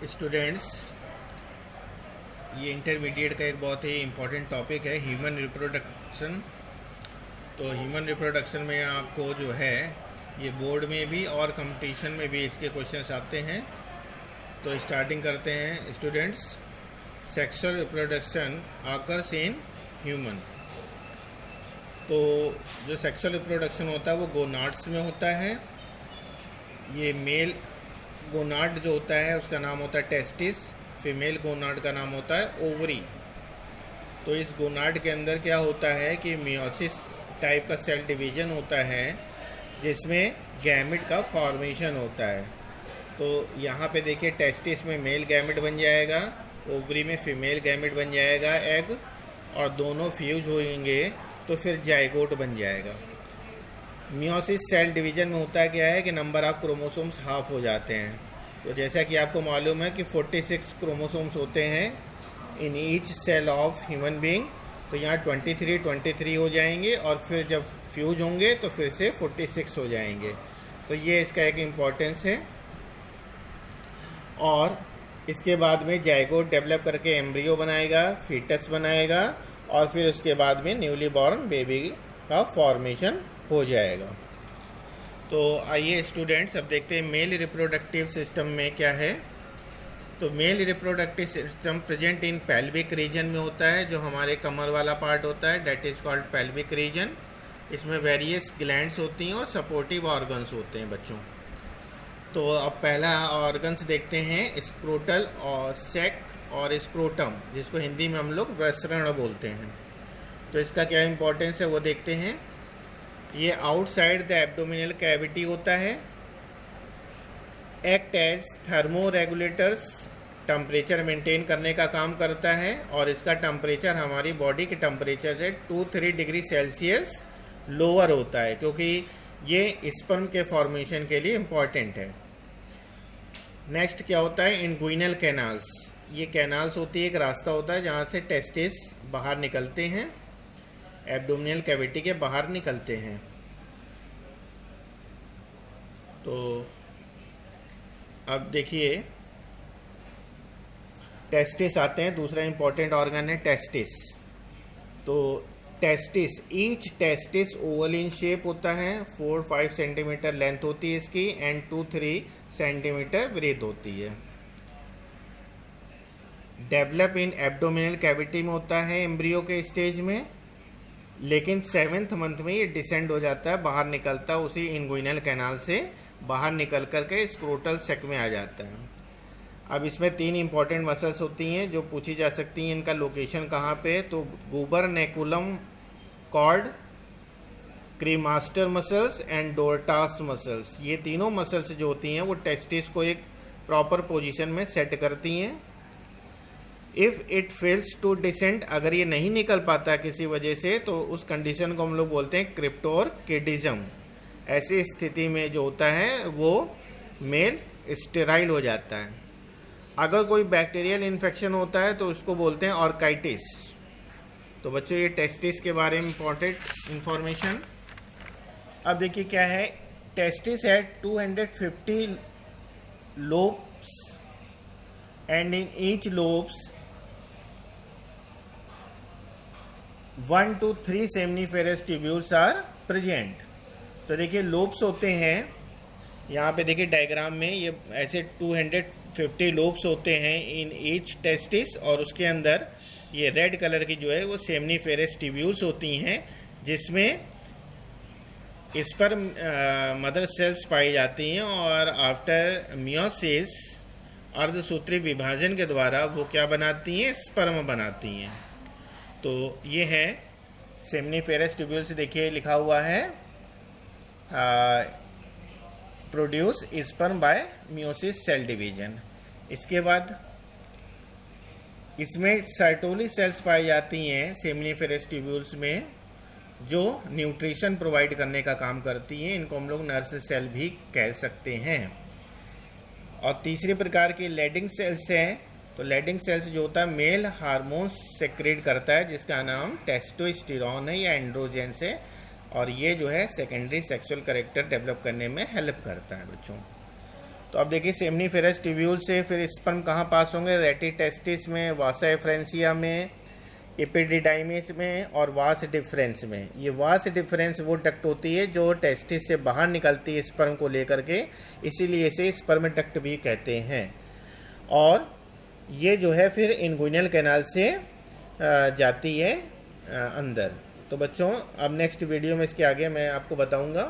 Students, ये intermediate का एक बहुत ही इम्पोर्टेंट टॉपिक है ह्यूमन रिप्रोडक्शन। तो ह्यूमन रिप्रोडक्शन में आपको जो है ये बोर्ड में भी और कंपटीशन में भी इसके क्वेश्चंस आते हैं। तो स्टार्टिंग करते हैं students. Sexual reproduction occurs in human. तो जो सेक्सुअल रिप्रोडक्शन होता है वो गोनाड्स में होता है। ये मेल गोनाड जो होता है उसका नाम होता है टेस्टिस, फीमेल गोनाड का नाम होता है ओवरी। तो इस गोनाड के अंदर क्या होता है कि मियोसिस टाइप का सेल डिवीजन होता है जिसमें गैमेट का फॉर्मेशन होता है। तो यहाँ पे देखिए टेस्टिस में मेल गैमेट बन जाएगा, ओवरी में फीमेल गैमेट बन जाएगा एग, और दोनों फ्यूज होंगे तो फिर जाइगोट बन जाएगा। मियोसिस सेल डिवीजन में होता है क्या है कि नंबर ऑफ क्रोमोसोम्स हाफ हो जाते हैं। तो जैसा कि आपको मालूम है कि 46 क्रोमोसोम्स होते हैं in each cell of human being. तो यहाँ 23 हो जाएंगे और फिर जब फ्यूज होंगे तो फिर से 46 हो जाएंगे। तो ये इसका एक इम्पोर्टेंस है। और इसके बाद में जाइगोट डेवलप करके एम्ब्रियो बनाएगा, फीटस बनाएगा, और फिर उसके बाद में न्यूली बॉर्न बेबी का फॉर्मेशन हो जाएगा। तो आइए स्टूडेंट्स अब देखते हैं मेल रिप्रोडक्टिव सिस्टम में क्या है। तो male reproductive system present in pelvic region में होता है, जो हमारे कमर वाला पार्ट होता है, that is called pelvic region. इसमें वेरियस ग्लैंड्स होती हैं और सपोर्टिव ऑर्गन्स होते हैं बच्चों। तो अब पहला ऑर्गन्स देखते हैं, स्क्रोटल और सेक और स्क्रोटम, जिसको हिंदी में हम लोग वृषण बोलते हैं। तो इसका क्या इंपॉर्टेंस है वो देखते हैं। ये आउटसाइड द एब्डोमिनल कैविटी होता है, act as thermo regulators, temperature maintain करने का काम करता है, और इसका टेम्परेचर हमारी बॉडी के टेम्परेचर से 2-3 डिग्री सेल्सियस लोअर होता है, क्योंकि ये स्पर्म के फॉर्मेशन के लिए इम्पॉर्टेंट है। नेक्स्ट क्या होता है, इंग्विनल कैनाल्स। ये कैनाल्स होती है, एक रास्ता होता है जहाँ से टेस्टिस बाहर निकलते हैं, एब्डोमिनल कैविटी के बाहर निकलते हैं। तो अब देखिए टेस्टिस आते हैं, दूसरा इंपॉर्टेंट ऑर्गन है टेस्टिस। तो testis, each testis oval in shape होता है, 4-5 सेंटीमीटर लेंथ होती है इसकी, एंड 2-3 सेंटीमीटर ब्रेथ होती है। डेवलप इन एब्डोमिनल कैविटी में होता है एम्ब्रियो के स्टेज में, लेकिन 7th मंथ में ये डिसेंड हो जाता है, बाहर निकलता है उसी इंग्विनल कैनाल से बाहर निकल करके स्क्रोटल सेक में आ जाता है। अब इसमें 3 इंपॉर्टेंट मसल्स होती हैं जो पूछी जा सकती हैं, इनका लोकेशन कहाँ पे है। तो गुबरनेकुलम कॉर्ड, क्रीमास्टर मसल्स एंड डोर्टास मसल्स, ये तीनों मसल्स जो होती हैं वो टेस्टिस को एक प्रॉपर पोजीशन में सेट करती हैं। If it fails to descend, अगर ये नहीं निकल पाता किसी वजह से, तो उस कंडीशन को हम लोग बोलते हैं क्रिप्टोरकिडिज्म। ऐसी स्थिति में जो होता है वो मेल स्टेराइल हो जाता है। अगर कोई बैक्टीरियल इन्फेक्शन होता है तो उसको बोलते हैं ऑर्काइटिस। तो बच्चों ये टेस्टिस के बारे में इंपॉर्टेंट इंफॉर्मेशन। अब देखिए क्या है, टेस्टिस है 250 lobes, and in each lobes 1 to 3 seminiferous tubules are present. तो देखिए लोब्स होते हैं, यहाँ पे देखिए डायग्राम में ये ऐसे 250 लोब्स होते हैं इन ईच टेस्टिस, और उसके अंदर ये रेड कलर की जो है वो सेमनीफेरस ट्यूब्यूल्स होती हैं, जिसमें स्पर्म मदर सेल्स पाई जाती हैं, और आफ्टर मियोसिस अर्धसूत्री विभाजन के द्वारा वो क्या बनाती हैं, स्पर्म बनाती हैं। तो ये है सेमनीफेरस ट्यूब्यूल से, देखिए लिखा हुआ है produce sperm by meiosis cell division. इसके बाद इसमें सर्टोली सेल्स पाई जाती हैं सेमनीफेरस ट्यूब्यूल्स में, जो न्यूट्रिशन प्रोवाइड करने का काम करती हैं। इनको हम लोग नर्स सेल भी कह सकते हैं। और तीसरे प्रकार के लेडिंग सेल्स हैं। तो लेडिंग सेल्स जो होता है मेल हार्मोन्स सेक्रेट करता है, जिसका नाम टेस्टोस्टेरोन है या एंड्रोजेंस है, और ये जो है सेकेंडरी सेक्सुअल कैरेक्टर डेवलप करने में हेल्प करता है बच्चों। तो अब देखिए सेमनीफेरस ट्यूब्यूल से फिर स्पर्म कहाँ पास होंगे, रेटी टेस्टिस में, वासा एफ्रेंसिया में, एपिडिडाइमिस में और वास डिफरेंस में। ये वास डिफरेंस वो डक्ट होती है जो टेस्टिस से बाहर निकलती है स्पर्म को लेकर के, इसीलिए इसे स्पर्म डक्ट भी कहते हैं। और ये जो है फिर इन्गुइनल कैनाल से जाती है अंदर। तो बच्चों अब नेक्स्ट वीडियो में इसके आगे मैं आपको बताऊंगा